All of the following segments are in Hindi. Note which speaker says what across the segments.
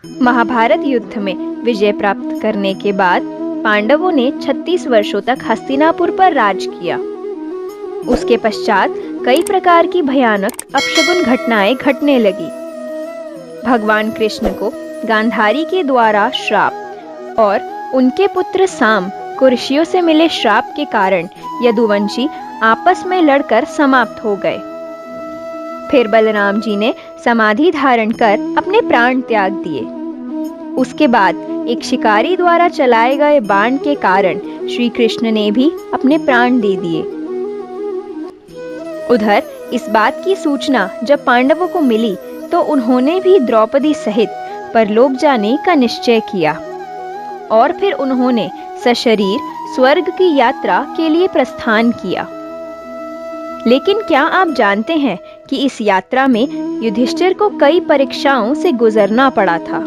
Speaker 1: महाभारत युद्ध में विजय प्राप्त करने के बाद पांडवों ने 36 वर्षों तक हस्तिनापुर पर राज किया। उसके पश्चात कई प्रकार की भयानक अपशगुन घटनाएं घटने लगी। भगवान कृष्ण को गांधारी के द्वारा श्राप और उनके पुत्र साम को ऋषियों से मिले श्राप के कारण यदुवंशी आपस में लड़कर समाप्त हो गए। फिर बलराम जी ने समाधि धारण कर अपने प्राण त्याग दिए। उसके बाद एक शिकारी द्वारा चलाए गए बाण के कारण श्री कृष्ण ने भी अपने प्राण दे दिए। उधर इस बात की सूचना जब पांडवों को मिली तो उन्होंने भी द्रौपदी सहित परलोक जाने का निश्चय किया और फिर उन्होंने सशरीर स्वर्ग की यात्रा के लिए प्रस्थान किया। लेकिन क्या आप जानते हैं कि इस यात्रा में युधिष्ठिर को कई परीक्षाओं से गुजरना पड़ा था?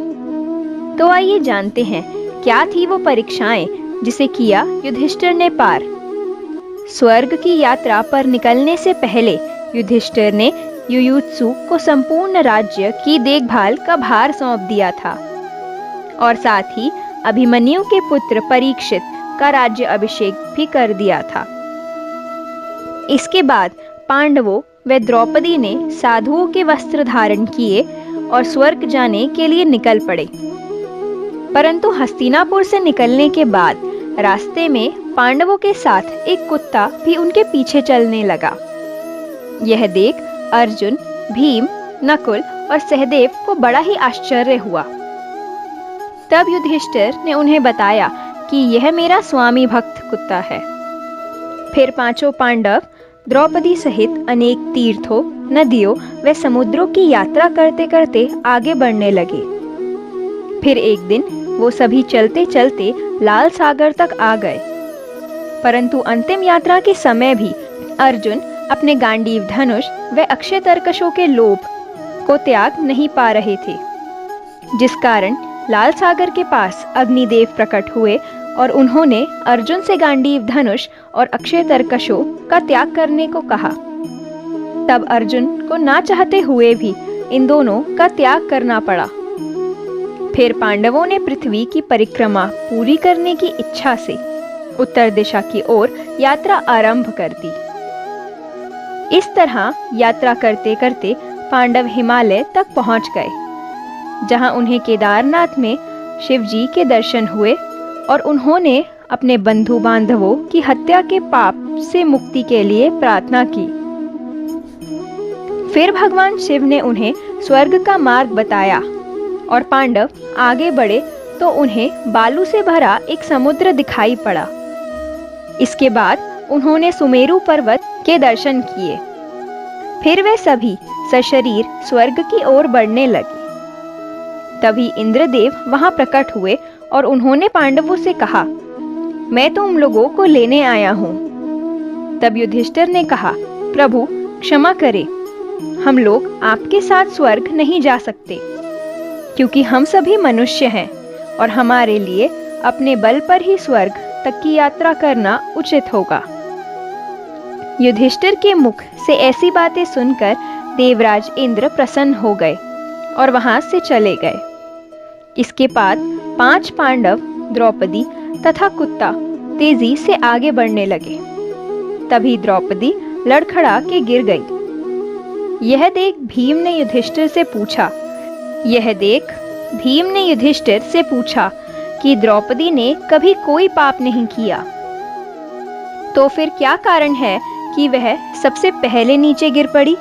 Speaker 1: तो आइए जानते हैं क्या थी वो परीक्षाएं जिसे किया युधिष्ठिर ने पार। स्वर्ग की यात्रा पर निकलने से पहले युधिष्ठिर ने युयुत्सु को संपूर्ण राज्य की देखभाल का भार सौंप दिया था और साथ ही अभिमन्यु के पुत्र परीक्षित का राज्य अभिषेक भी कर दिया था। इसके बाद पांडवों व द्रौपदी ने साधुओं के वस्त्र धारण किए और स्वर्ग जाने के लिए निकल पड़े। परंतु हस्तिनापुर से निकलने के बाद रास्ते में पांडवों के साथ एक कुत्ता भी उनके पीछे चलने लगा। यह देख अर्जुन, भीम, नकुल और सहदेव को बड़ा ही आश्चर्य हुआ। तब युधिष्ठिर ने उन्हें बताया कि यह मेरा स्वामी भक्त कुत्ता है। फिर पांचों पांडव द्रौपदी सहित अनेक तीर्थों, नदियों व समुद्रों की यात्रा करते करते आगे बढ़ने लगे। फिर एक दिन वो सभी चलते चलते लाल सागर तक आ गए। परंतु अंतिम यात्रा के समय भी अर्जुन अपने गांडीव धनुष व अक्षय तरकशों के लोभ को त्याग नहीं पा रहे थे, जिस कारण लाल सागर के पास अग्निदेव प्रकट हुए और उन्होंने अर्जुन से गांडीव धनुष और अक्षय तरकशों का त्याग करने को कहा। तब अर्जुन को ना चाहते हुए भी इन दोनों का त्याग करना पड़ा। फिर पांडवों ने पृथ्वी की परिक्रमा पूरी करने की इच्छा से उत्तर दिशा की ओर यात्रा आरंभ कर दी। इस तरह यात्रा करते करते पांडव हिमालय तक पहुंच गए, जहां उन्हें केदारनाथ में शिव जी के दर्शन हुए और उन्होंने अपने बंधु बांधवों की हत्या के पाप से मुक्ति के लिए प्रार्थना की। फिर भगवान शिव ने उन्हें स्वर्ग का मार्ग बताया और पांडव आगे बढ़े तो उन्हें बालू से भरा एक समुद्र दिखाई पड़ा। इसके बाद उन्होंने सुमेरु पर्वत के दर्शन किए। फिर वे सभी सशरीर स्वर्ग की ओर बढ़ने लगे। तभी इंद्रदेव वहां प्रकट हुए और उन्होंने पांडवों से कहा, मैं तुम लोगों को लेने आया हूं। तब युधिष्ठिर ने कहा, प्रभु क्षमा करें, हम लोग आपके साथ स्वर्ग नहीं जा सकते, क्योंकि हम सभी मनुष्य हैं और हमारे लिए अपने बल पर ही स्वर्ग तक की यात्रा करना उचित होगा। युधिष्ठिर के मुख से ऐसी बातें सुनकर देवराज इंद्र प्रसन्न हो गए और वहां से चले गए। इसके बाद 5 पांडव, द्रौपदी तथा कुत्ता तेजी से आगे बढ़ने लगे। तभी द्रौपदी लड़खड़ा के गिर गई। यह देख भीम ने युधिष्ठिर से पूछा कि द्रौपदी ने कभी कोई पाप नहीं किया, तो फिर क्या कारण है कि वह सबसे पहले नीचे गिर पड़ी?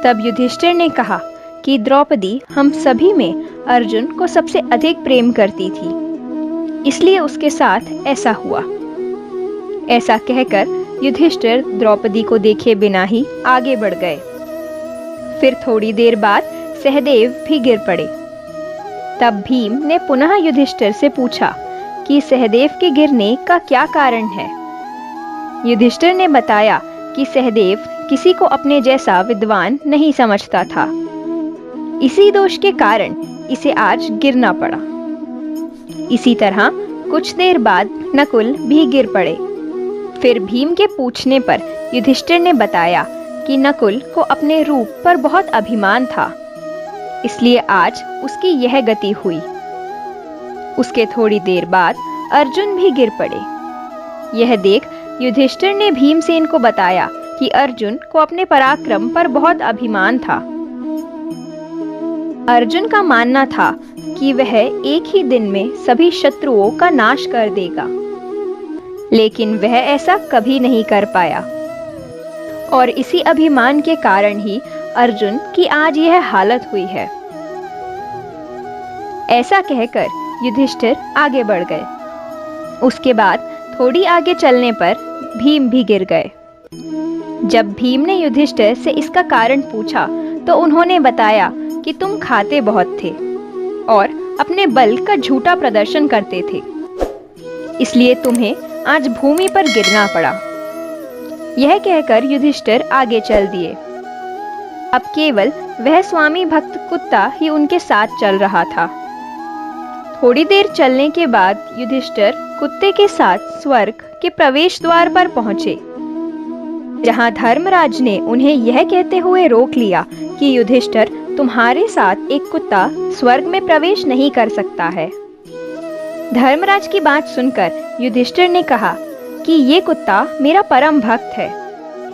Speaker 1: तब युधिष्ठिर ने कहा कि द्रौपदी हम सभी में अर्जुन को सबसे अधिक प्रेम करती थी, इसलिए उसके साथ ऐसा हुआ। ऐसा कहकर युधिष्ठिर द्रौपदी को देखे बिना ही आगे बढ़ गए। फिर थोड़ी देर बाद सहदेव भी गिर पड़े। तब भीम ने पुनः युधिष्ठिर से पूछा कि सहदेव के गिरने का क्या कारण है। युधिष्ठिर ने बताया कि सहदेव किसी को अपने जैसा विद्वान नहीं समझता था, इसी दोष के कारण इसे आज गिरना पड़ा। इसी तरह कुछ देर बाद नकुल भी गिर पड़े। फिर भीम के पूछने पर युधिष्ठिर ने बताया कि नकुल को अपने रूप पर बहुत अभिमान था, इसलिए आज उसकी यह गति हुई। उसके थोड़ी देर बाद अर्जुन भी गिर पड़े। यह देख युधिष्ठिर ने भीमसेन को बताया कि अर्जुन को अपने पराक्रम पर बहुत अभिमान था। अर्जुन का मानना था कि वह एक ही दिन में सभी शत्रुओं का नाश कर देगा, लेकिन वह ऐसा कभी नहीं कर पाया और इसी अभिमान के कारण ही अर्जुन की आज यह हालत हुई है। ऐसा कहकर युधिष्ठिर आगे बढ़ गए। उसके बाद थोड़ी आगे चलने पर भीम भी गिर गए। जब भीम ने युधिष्ठिर से इसका कारण पूछा तो उन्होंने बताया कि तुम खाते बहुत थे और अपने बल का झूठा प्रदर्शन करते थे, इसलिए तुम्हें आज भूमि पर गिरना पड़ा। यह कहकर युधिष्ठिर आगे चल दिए। अब केवल वह स्वामी भक्त कुत्ता ही उनके साथ चल रहा था। थोड़ी देर चलने के बाद युधिष्ठिर कुत्ते के साथ स्वर्ग के प्रवेश द्वार पर पहुंचे, जहां धर्मराज ने उन्हें यह कहते हुए रोक लिया कि युधिष्ठिर, तुम्हारे साथ एक कुत्ता स्वर्ग में प्रवेश नहीं कर सकता है। धर्मराज की बात सुनकर युधिष्ठिर ने कहा कि ये कुत्ता मेरा परम भक्त है,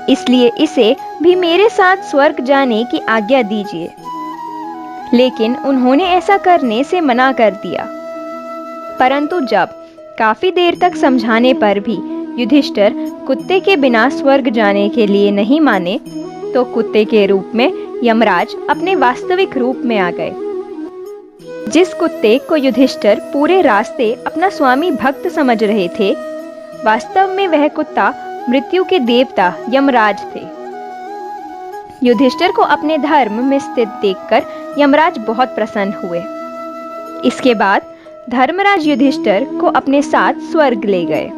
Speaker 1: इसलिए इसे भी मेरे साथ स्वर्ग जाने की आज्ञा दीजिए। लेकिन उन्होंने ऐसा करने से मना कर दिया। परंतु जब काफी देर तक समझाने पर भी युधिष्ठिर कुत्ते के बिना स्वर्ग जाने के लिए नहीं माने, तो कुत्ते के रूप में यमराज अपने वास्तविक रूप में आ गए। जिस कुत्ते को युधिष्ठिर पूरे रास्ते अपना स्वामी भक्त समझ रहे थे, वास्तव में वह कुत्ता मृत्यु के देवता यमराज थे। युधिष्ठिर को अपने धर्म में स्थित देखकर यमराज बहुत प्रसन्न हुए। इसके बाद धर्मराज युधिष्ठिर को अपने साथ स्वर्ग ले गए।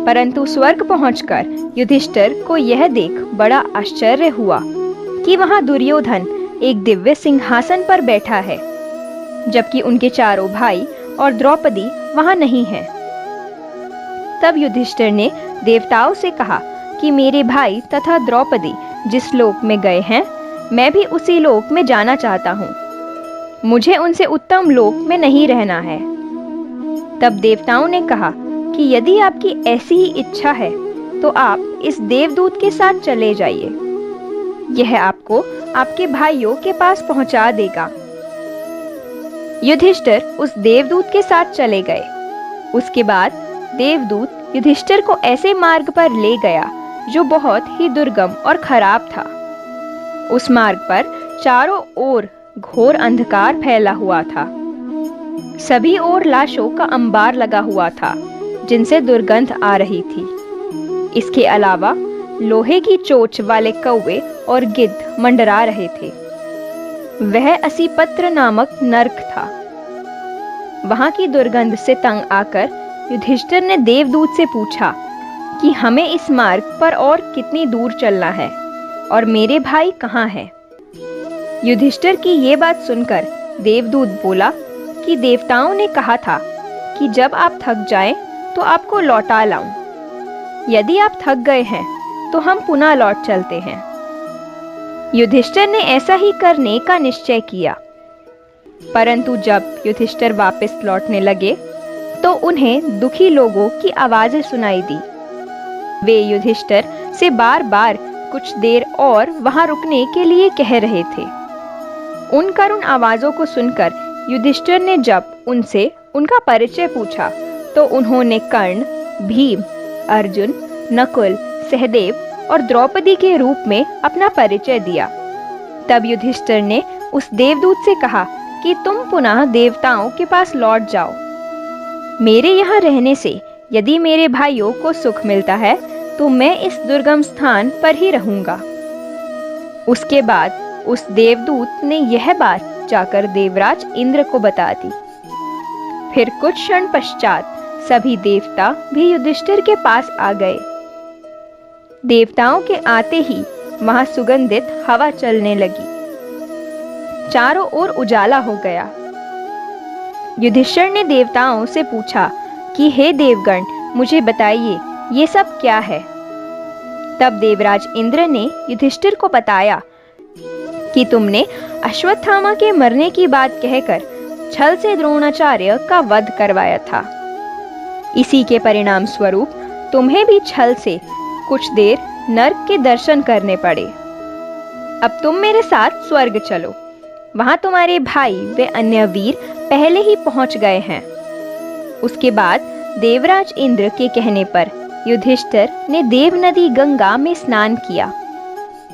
Speaker 1: परंतु स्वर्ग पहुंचकर युधिष्ठिर को यह देख बड़ा आश्चर्य हुआ कि वहां दुर्योधन एक दिव्य सिंहासन पर बैठा है, जबकि उनके चारों भाई और द्रौपदी वहां नहीं है। तब युधिष्ठिर ने देवताओं से कहा कि मेरे भाई तथा द्रौपदी जिस लोक में गए हैं, मैं भी उसी लोक में जाना चाहता हूँ। मुझे उनसे उत्तम लोक में नहीं रहना है। तब देवताओं ने कहा कि यदि आपकी ऐसी ही इच्छा है तो आप इस देवदूत के साथ चले जाइए। यह आपको आपके भाइयों के पास पहुंचा देगा। युधिष्ठिर उस देवदूत के साथ चले गए। उसके बाद देवदूत युधिष्ठिर को ऐसे मार्ग पर ले गया जो बहुत ही दुर्गम और खराब था। उस मार्ग पर चारों ओर घोर अंधकार फैला हुआ था। सभी ओर लाशों का अंबार लगा हुआ था, जिनसे दुर्गंध आ रही थी। इसके अलावा लोहे की चोंच वाले कौवे और गिद्ध मंडरा रहे थे। वह असीपत्र नामक नर्क था। वहां की दुर्गंध से तंग आकर युधिष्ठिर ने देवदूत से पूछा कि हमें इस मार्ग पर और कितनी दूर चलना है और मेरे भाई कहाँ हैं? युधिष्ठिर की ये बात सुनकर देवदूत बोला कि देवताओं ने कहा था कि जब आप थक जाएं तो आपको लौटा लाऊं। यदि आप थक गए हैं तो हम पुनः लौट चलते हैं। युधिष्ठिर ने ऐसा ही करने का निश्चय किया। परंतु जब युधिष्ठिर वापस लौटने लगे तो उन्हें दुखी लोगों की आवाजें सुनाई दी। वे युधिष्ठिर से बार बार कुछ देर और वहां रुकने के लिए कह रहे थे। उन करुण आवाजों को सुनकर युधिष्ठिर ने जब उनसे उनका परिचय पूछा तो उन्होंने कर्ण, भीम, अर्जुन, नकुल, सहदेव और द्रौपदी के रूप में अपना परिचय दिया। तब युधिष्ठिर ने उस देवदूत से कहा कि तुम पुनः देवताओं के पास लौट जाओ। मेरे यहाँ रहने से यदि मेरे भाइयों को सुख मिलता है तो मैं इस दुर्गम स्थान पर ही रहूंगा। उसके बाद उस देवदूत ने यह बात जाकर देवराज इंद्र को बता दी। फिर कुछ क्षण पश्चात सभी देवता भी युधिष्ठिर के पास आ गए। देवताओं के आते ही वहां सुगंधित हवा चलने लगी। चारों ओर उजाला हो गया। युधिष्ठिर ने देवताओं से पूछा कि हे देवगण, मुझे बताइए ये सब क्या है? तब देवराज इंद्र ने युधिष्ठिर को बताया कि तुमने अश्वत्थामा के मरने की बात कहकर छल से द्रोणाचार्य का वध करवाया था। इसी के परिणाम स्वरूप तुम्हें भी छल से कुछ देर नर्क के दर्शन करने पड़े। अब तुम मेरे साथ स्वर्ग चलो, वहां तुम्हारे भाई व अन्य वीर पहले ही पहुंच गए हैं। उसके बाद देवराज इंद्र के कहने पर युधिष्ठिर ने देव नदी गंगा में स्नान किया।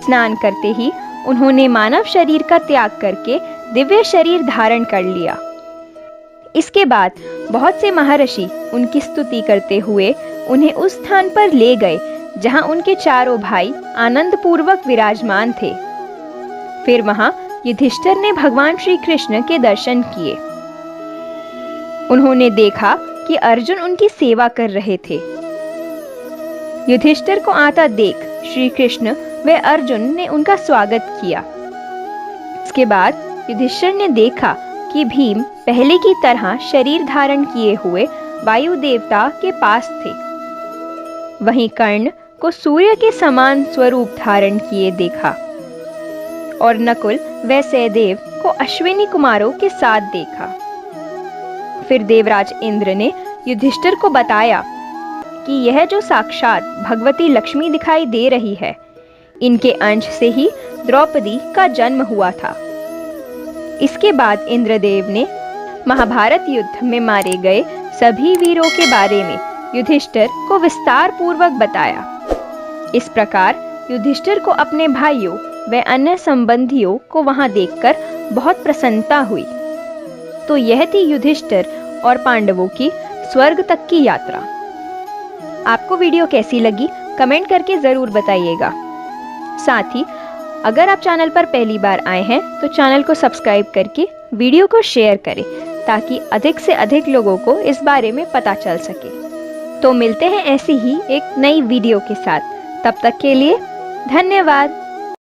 Speaker 1: स्नान करते ही उन्होंने मानव शरीर का त्याग करके दिव्य शरीर धारण कर लिया। इसके बाद बहुत से महर्षि उनकी स्तुति करते हुए उन्हें उस स्थान पर ले गए जहां उनके चारों भाई आनंद पूर्वक विराजमान थे। फिर वहां युधिष्ठिर ने भगवान श्री कृष्ण के दर्शन किए। उन्होंने देखा कि अर्जुन उनकी सेवा कर रहे थे। युधिष्ठिर को आता देख श्री कृष्ण व अर्जुन ने उनका स्वागत किया। इसके बाद युधिष्ठिर ने देखा कि भीम पहले की तरह शरीर धारण किए हुए वायु देवता के पास थे। वहीं कर्ण को सूर्य के समान स्वरूप धारण किए देखा और नकुल व सहदेव को अश्विनी कुमारों के साथ देखा। फिर देवराज इंद्र ने युधिष्ठिर को बताया कि यह जो साक्षात भगवती लक्ष्मी दिखाई दे रही है, इनके अंश से ही द्रौपदी का जन्म हुआ था। इसके बाद इंद्रदेव ने महाभारत युद्ध में मारे गए सभी वीरों के बारे में युधिष्ठिर को विस्तार पूर्वक बताया। इस प्रकार युधिष्ठिर को अपने भाइयों व अन्य संबंधियों को वहां देखकर बहुत प्रसन्नता हुई। तो यह थी युधिष्ठिर और पांडवों की स्वर्ग तक की यात्रा। आपको वीडियो कैसी लगी कमेंट करके जरूर बताइएगा। साथ ही अगर आप चैनल पर पहली बार आए हैं तो चैनल को सब्सक्राइब करके वीडियो को शेयर करें ताकि अधिक से अधिक लोगों को इस बारे में पता चल सके। तो मिलते हैं ऐसी ही एक नई वीडियो के साथ। तब तक के लिए धन्यवाद।